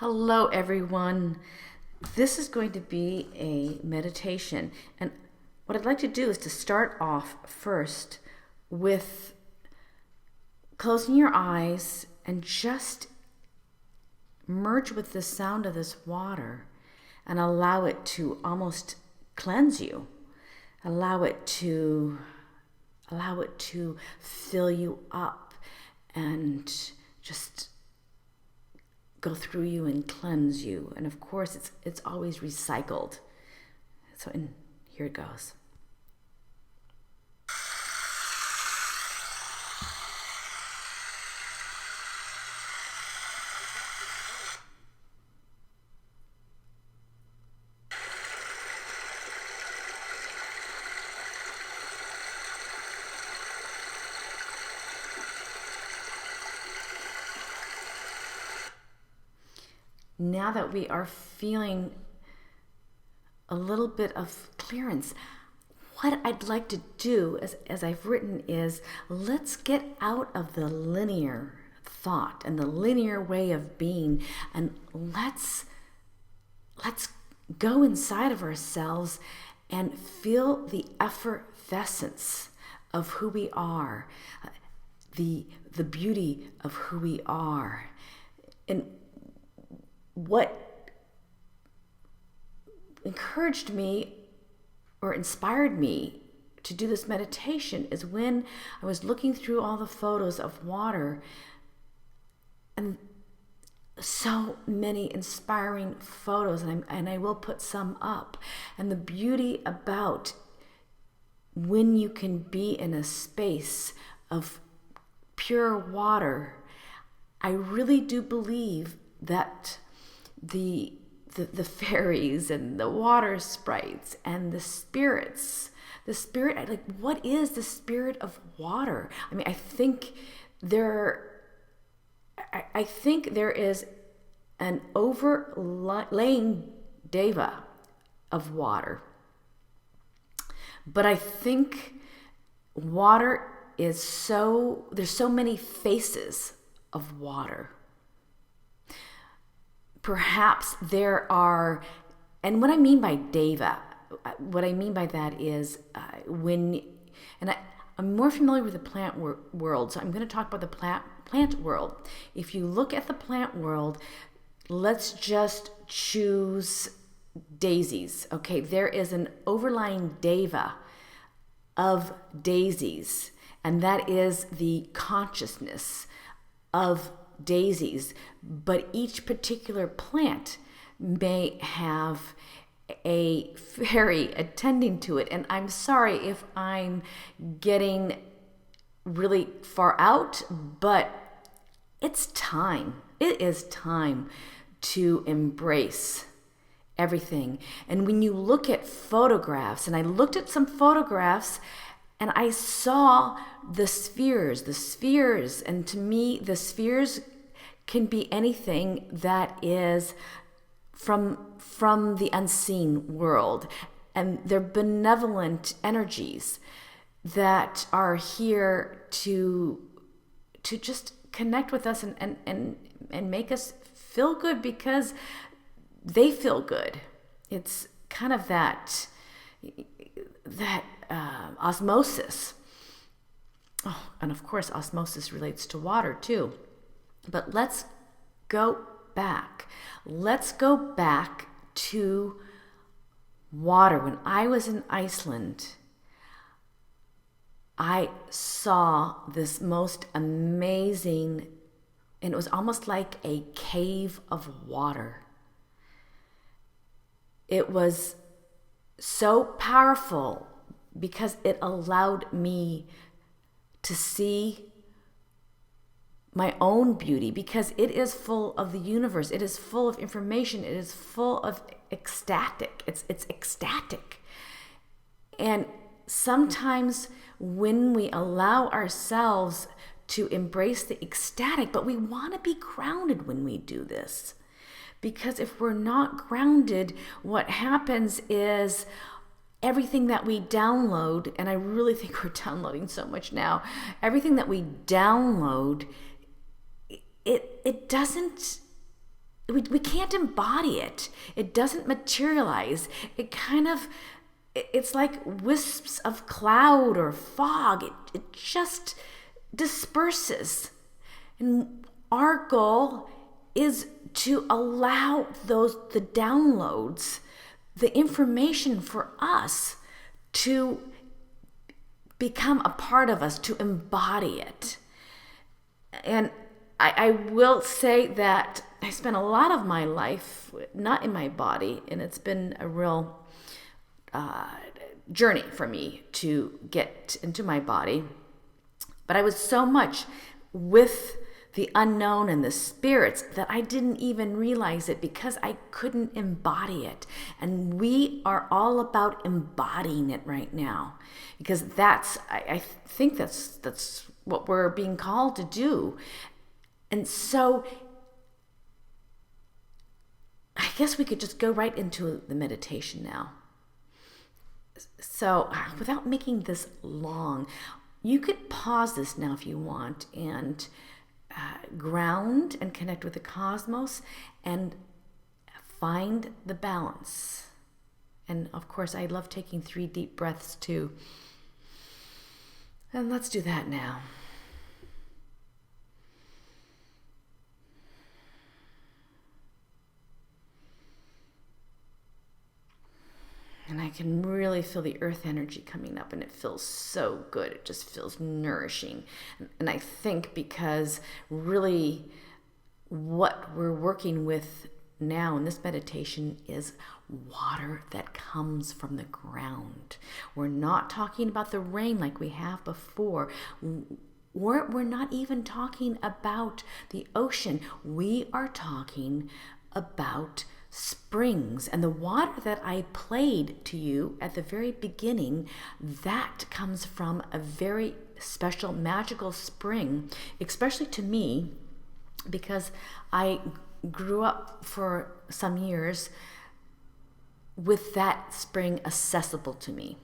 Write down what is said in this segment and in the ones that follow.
Hello, everyone. This is going to be a meditation. And what I'd like to do is to start off first with closing your eyes and just merge with the sound of this water and allow it to almost cleanse you. Allow it to fill you up and just go through you and cleanse you. And of course, it's always recycled. So here it goes. Now that we are feeling a little bit of clearance, what I'd like to do, as I've written, is let's get out of the linear thought and the linear way of being, and let's go inside of ourselves and feel the effervescence of who we are, the beauty of who we are. And what encouraged me or inspired me to do this meditation is when I was looking through all the photos of water, and so many inspiring photos, and I will put some up. And the beauty about when you can be in a space of pure water, I really do believe that the fairies and the water sprites and the spirit, what is the spirit of water? I mean, I think there is an overlaying deva of water, but I think water there's so many faces of water. Perhaps there are, and what I mean by deva, what I mean by that is I'm more familiar with the plant world, so I'm going to talk about the plant world. If you look at the plant world, let's just choose daisies. Okay, there is an overlying deva of daisies, and that is the consciousness of daisies, but each particular plant may have a fairy attending to it. And I'm sorry if I'm getting really far out, but it's time. It is time to embrace everything. And when you look at photographs, and I looked at some photographs and I saw the spheres, and to me, the spheres can be anything that is from the unseen world, and they're benevolent energies that are here to just connect with us and make us feel good because they feel good. It's kind of that osmosis. Oh, and of course, osmosis relates to water too. But let's go back. Let's go back to water. When I was in Iceland, I saw this most amazing, and it was almost like a cave of water. It was so powerful because it allowed me to see my own beauty, because it is full of the universe. It is full of information. It is full of ecstatic. It's ecstatic. And sometimes when we allow ourselves to embrace the ecstatic, but we want to be grounded when we do this. Because if we're not grounded, what happens is everything that we download, and I really think we're downloading so much now, everything that we download, it doesn't we can't embody it. It doesn't materialize. It's like wisps of cloud or fog. It just disperses. And our goal is to allow the downloads, the information for us to become a part of us, to embody it. And I will say that I spent a lot of my life not in my body, and it's been a real journey for me to get into my body. But I was so much with the unknown and the spirits that I didn't even realize it because I couldn't embody it. And we are all about embodying it right now, because I think that's what we're being called to do. And so I guess we could just go right into the meditation now. So without making this long, you could pause this now if you want and ground and connect with the cosmos and find the balance. And of course, I love taking 3 deep breaths too. And let's do that now. And I can really feel the earth energy coming up, and it feels so good. It just feels nourishing. And I think because really what we're working with now in this meditation is water that comes from the ground. We're not talking about the rain like we have before. We're not even talking about the ocean. We are talking about springs. And the water that I played to you at the very beginning, that comes from a very special magical spring, especially to me, because I grew up for some years with that spring accessible to me.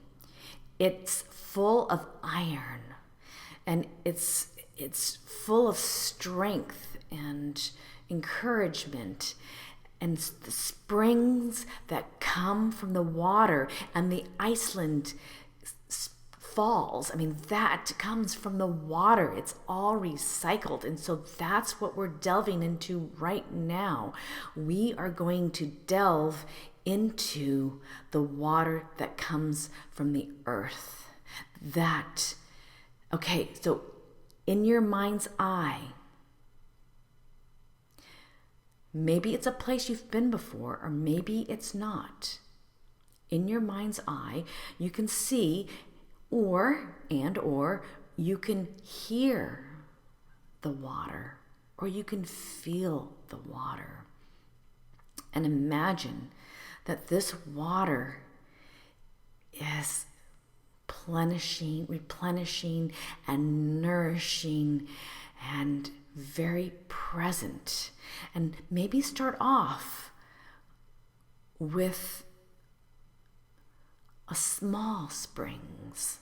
It's full of iron, and it's full of strength and encouragement. And the springs that come from the water and the Iceland falls, that comes from the water. It's all recycled. And so that's what we're delving into right now. We are going to delve into the water that comes from the earth. So in your mind's eye, maybe it's a place you've been before, or maybe it's not. In your mind's eye, you can see or you can hear the water, or you can feel the water. And imagine that this water is replenishing and nourishing and very present. And maybe start off with a small springs.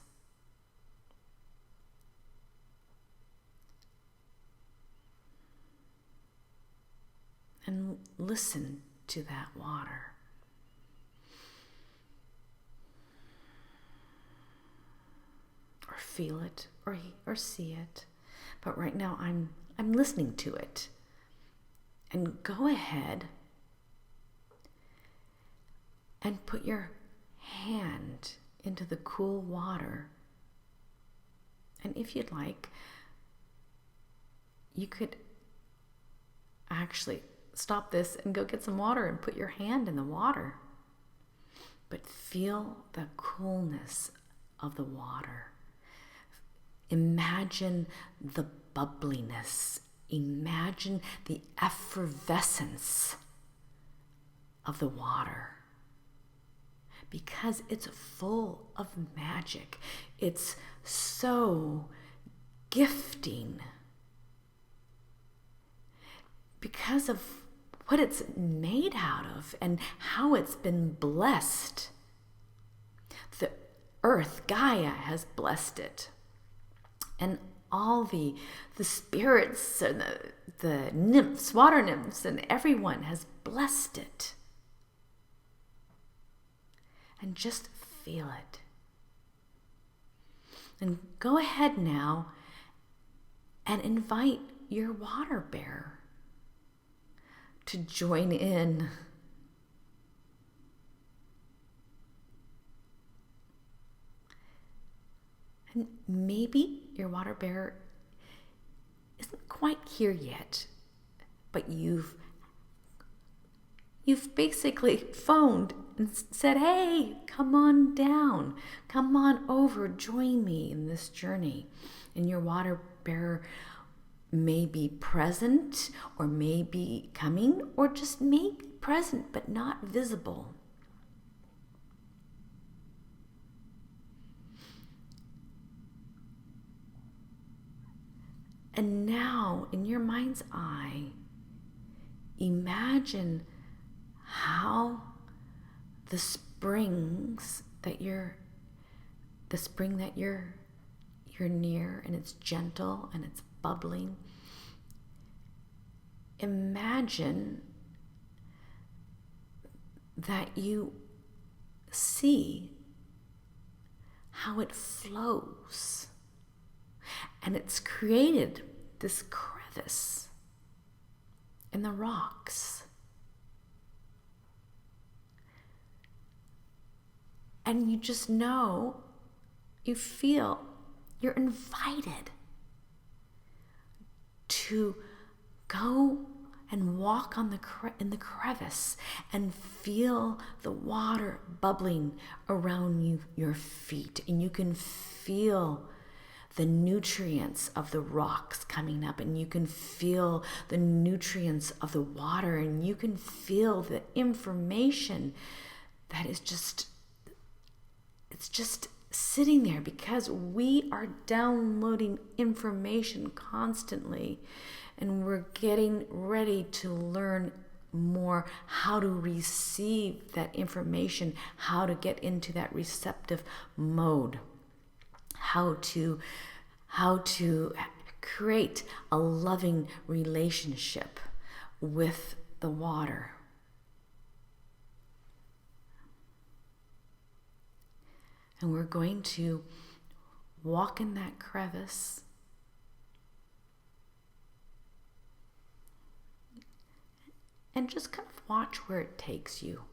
And listen to that water. Or feel it, or see it. But right now I'm listening to it. And go ahead and put your hand into the cool water. And if you'd like, you could actually stop this and go get some water and put your hand in the water. But feel the coolness of the water. Imagine the bubbliness. Imagine the effervescence of the water. Because it's full of magic. It's so gifting. Because of what it's made out of and how it's been blessed. The earth, Gaia, has blessed it. And all the spirits and the nymphs, water nymphs, and everyone has blessed it. And just feel it. And go ahead now and invite your water bearer to join in. And maybe your water bearer isn't quite here yet, but you've basically phoned and said, hey, come on down, come on over, join me in this journey. And your water bearer may be present, or may be coming, or just may be present but not visible. And now, in your mind's eye, imagine how the spring that you're near, and it's gentle and it's bubbling. Imagine that you see how it flows, and it's created this crevice in the rocks. And you just know, you feel, you're invited to go and walk on in the crevice and feel the water bubbling around your feet. And you can feel the nutrients of the rocks coming up, and you can feel the nutrients of the water, and you can feel the information that is just, it's just sitting there, because we are downloading information constantly, and we're getting ready to learn more how to receive that information, how to get into that receptive mode, how to create a loving relationship with the water. And we're going to walk in that crevice and just kind of watch where it takes you.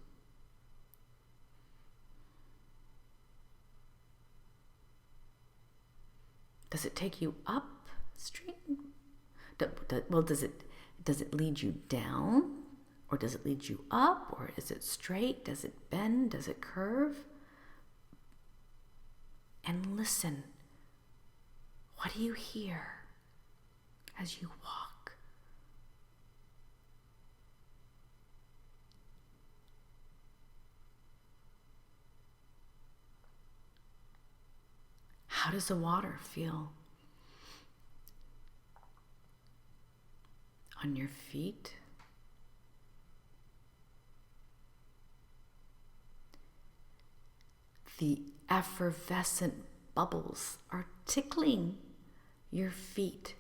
Does it take you upstream? Well, does it lead you down? Or does it lead you up? Or is it straight? Does it bend? Does it curve? And listen. What do you hear as you walk? How does the water feel on your feet? The effervescent bubbles are tickling your feet.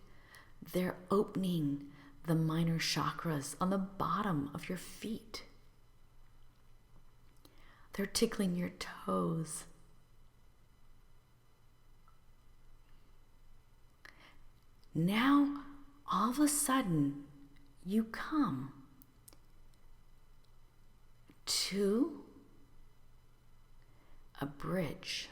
They're opening the minor chakras on the bottom of your feet. They're tickling your toes. Now, all of a sudden, you come to a bridge.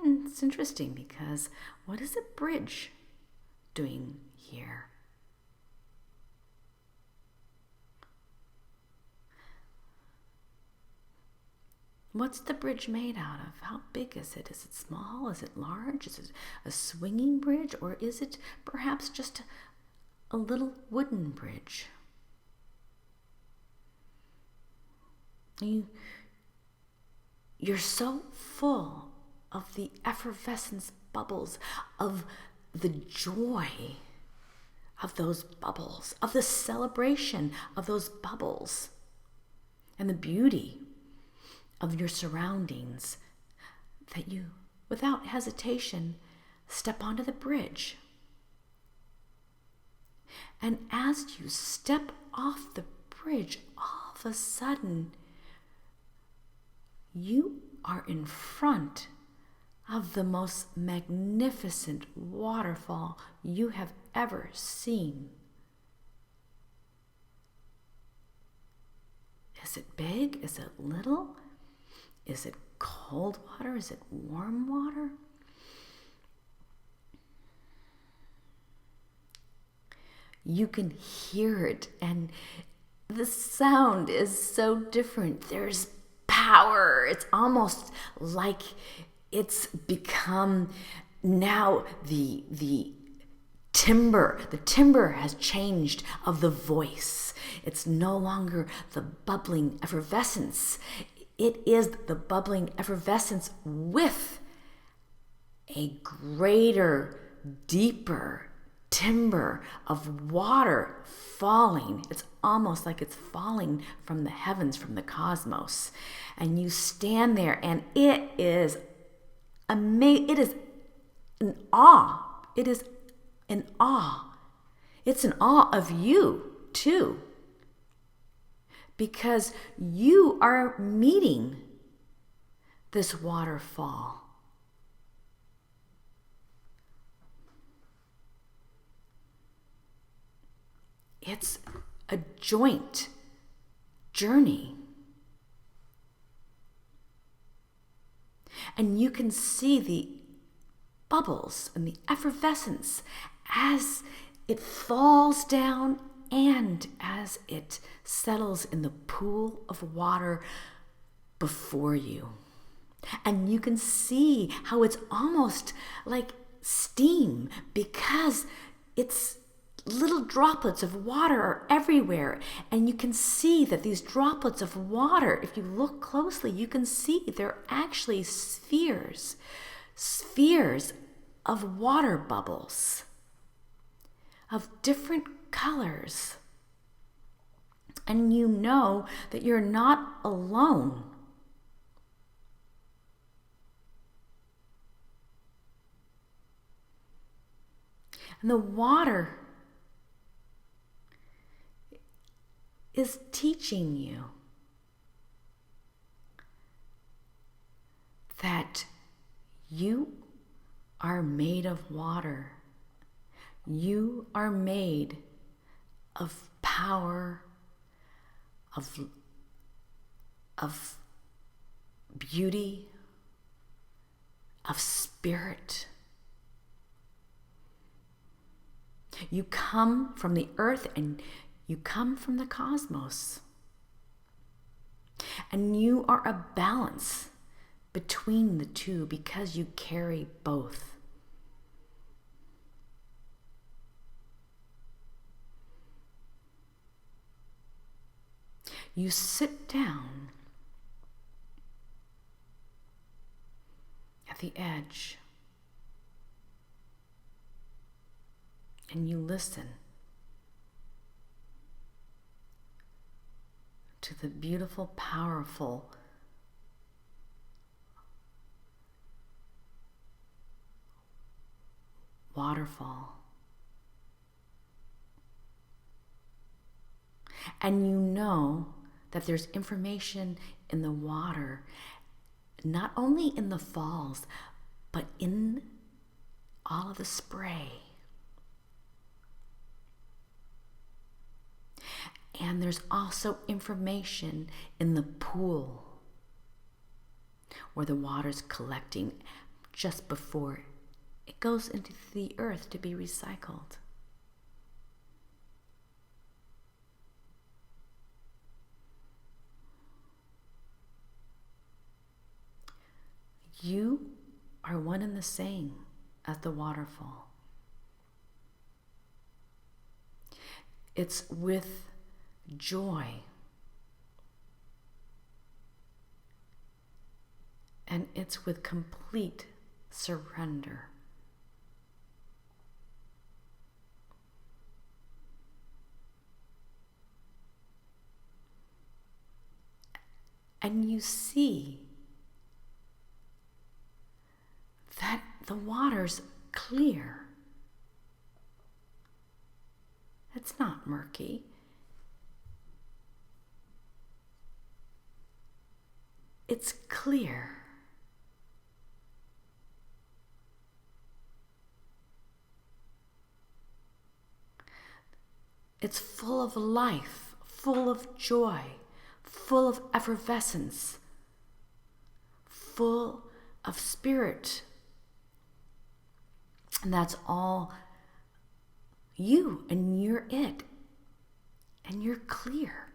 It's interesting, because what is a bridge doing here? What's the bridge made out of? How big is it? Is it small? Is it large? Is it a swinging bridge? Or is it perhaps just a little wooden bridge? You're so full of the effervescence bubbles, of the joy of those bubbles, of the celebration of those bubbles, and the beauty of your surroundings, that you, without hesitation, step onto the bridge. And as you step off the bridge, all of a sudden, you are in front of the most magnificent waterfall you have ever seen. Is it big? Is it little? Is it cold water? Is it warm water? You can hear it, and the sound is so different. There's power. It's almost like it's become now the timbre. The timbre has changed of the voice. It's no longer the bubbling effervescence. It is the bubbling effervescence with a greater, deeper timbre of water falling. It's almost like it's falling from the heavens, from the cosmos. And you stand there, and it is amazing. It is an awe. It is an awe. It's an awe of you, too. Because you are meeting this waterfall. It's a joint journey. And you can see the bubbles and the effervescence as it falls down and as it settles in the pool of water before you. And you can see how it's almost like steam because it's little droplets of water are everywhere. And you can see that these droplets of water, if you look closely, you can see they're actually spheres of water bubbles of different colors. And you know that you're not alone. And the water is teaching you that you are made of water. You are made of power, of beauty, of spirit. You come from the earth and you come from the cosmos. And you are a balance between the two because you carry both. You sit down at the edge and you listen to the beautiful, powerful waterfall. And you know that there's information in the water, not only in the falls, but in all of the spray. And there's also information in the pool where the water's collecting just before it goes into the earth to be recycled. You are one and the same as the waterfall. It's with joy and it's with complete surrender. And you see the water's clear. It's not murky. It's clear. It's full of life, full of joy, full of effervescence, full of spirit. And that's all you, and you're it, and you're clear.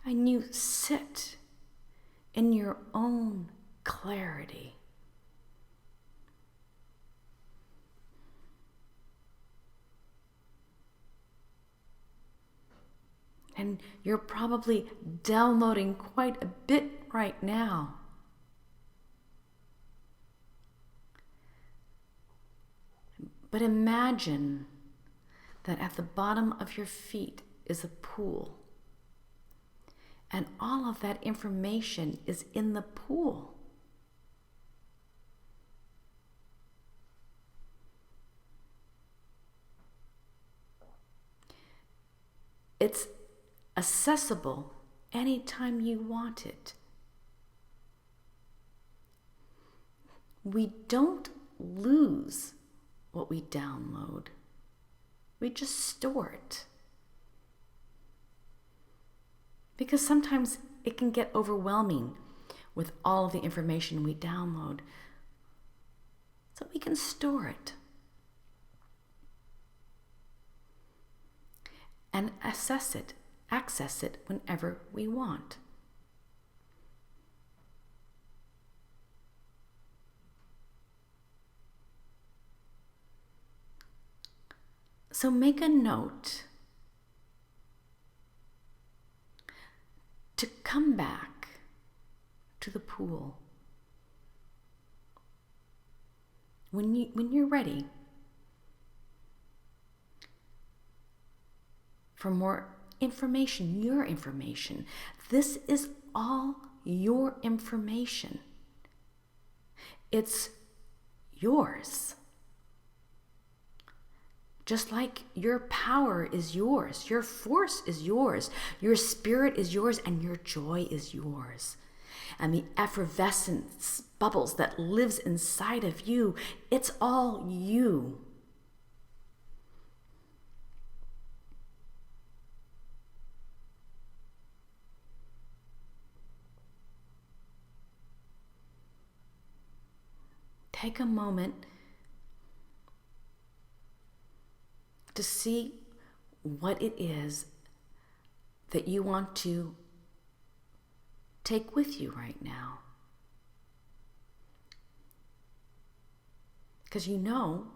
And you sit in your own clarity. And you're probably downloading quite a bit right now. But imagine that at the bottom of your feet is a pool. And all of that information is in the pool. It's accessible anytime you want it. We don't lose what we download. We just store it. Because sometimes it can get overwhelming with all of the information we download. So we can store it. And access it whenever we want. So make a note to come back to the pool when you're ready for more information, your information. This is all your information. It's yours. Just like your power is yours, your force is yours, your spirit is yours, and your joy is yours. And the effervescence bubbles that lives inside of you, it's all you. Take a moment to see what it is that you want to take with you right now. Because you know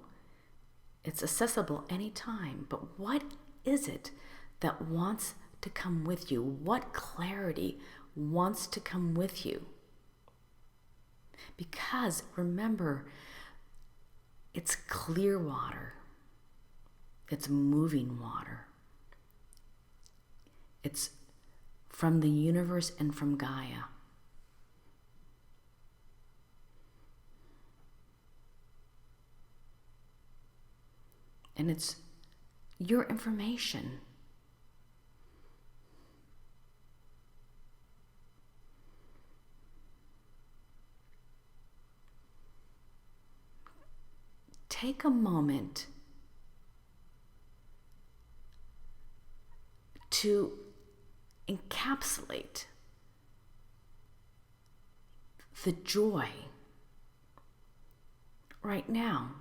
it's accessible anytime, but what is it that wants to come with you? What clarity wants to come with you? Because remember, it's clear water. It's moving water. It's from the universe and from Gaia. And it's your information. Take a moment to encapsulate the joy right now.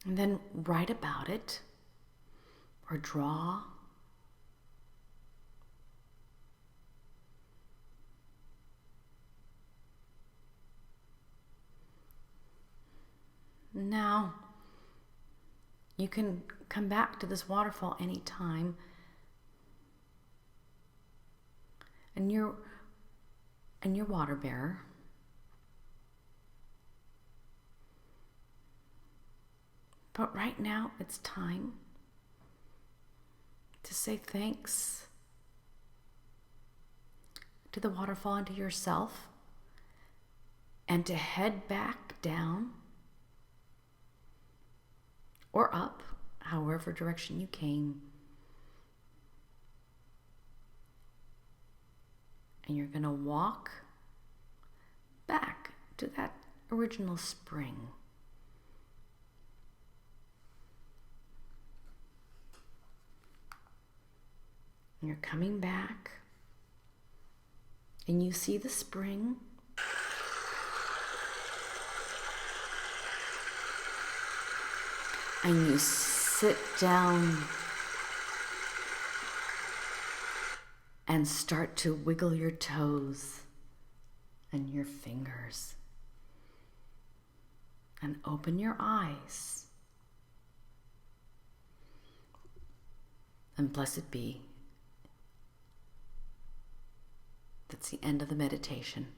And then write about it or draw. Now, you can come back to this waterfall anytime. And your water bearer. But right now, it's time to say thanks to the waterfall and to yourself, and to head back down or up, however direction you came. And you're going to walk back to that original spring. And you're coming back, and you see the spring. And you sit down and start to wiggle your toes and your fingers. And open your eyes. And blessed be. That's the end of the meditation.